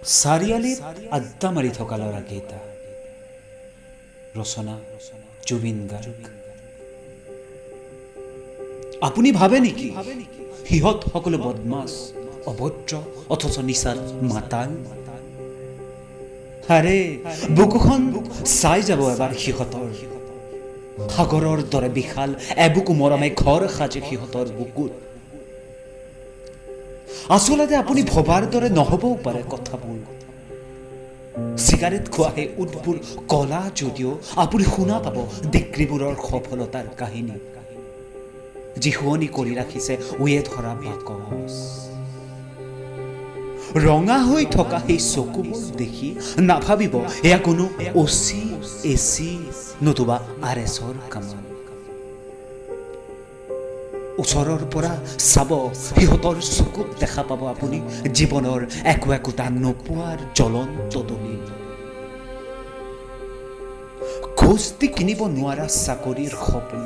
চাৰিআলিত আড্ডা মাৰি থকা ল'ৰাকেইটা। ৰচনা জুবিন গাৰ্গ। আপুনি ভাবে নেকি সিহঁত সকলো বদমাছ, অভদ্ৰ অথচ নিচাত মাতাল? আৰে বুকুখন চাই যাব এবাৰ সিহঁতৰ। সাগৰৰ দৰে বিশাল এবুকু মৰমে ঘৰ সাজে সিহঁতৰ বুকুত। আচলতে আপুনি ভবাৰ দৰে নহবও পাৰে কথাবোৰ। চিগাৰেট খোৱা সেই উটবোৰ কলা যদিও আপুনি শুনা পাব ডিগ্ৰীবোৰৰ সফলতাৰ কাহিনী, যি শুৱনি কৰি ৰাখিছে উয়ে ধৰা বাকচ। ৰঙা হৈ থকা সেই চকুবোৰ দেখি নাভাবিব এয়া কোনো অচি এচি নতুবা RSৰ কামান। ওচৰৰ পৰা চাব সিহঁতৰ চকুত দেখা পাব আপুনি জীৱনৰ একো একোটা নোপোৱাৰ জ্বলন্ত দলিল। ঘোচ দি কিনিব নোৱাৰা চাকৰিৰ সপোন।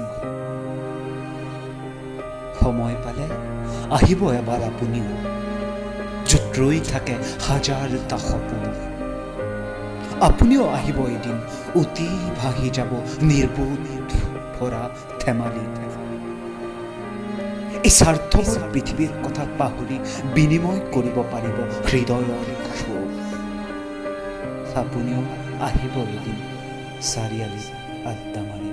সময় পালে আহিব এবাৰ আপুনিও, য'ত ৰৈ থাকে হাজাৰটা সপোন। আপুনিও আহিব এদিন, অতি ভাহি যাব নিৰ্বোধ ভৰা ধেমালিত। এই স্বাৰ্থবোৰ পৃথিৱীৰ কথা পাহৰি বিনিময় কৰিব পাৰিব হৃদয়ৰ ক্ষোভ। আপুনিও আহিব এদিন চাৰিআলিত আড্ডা মাৰি।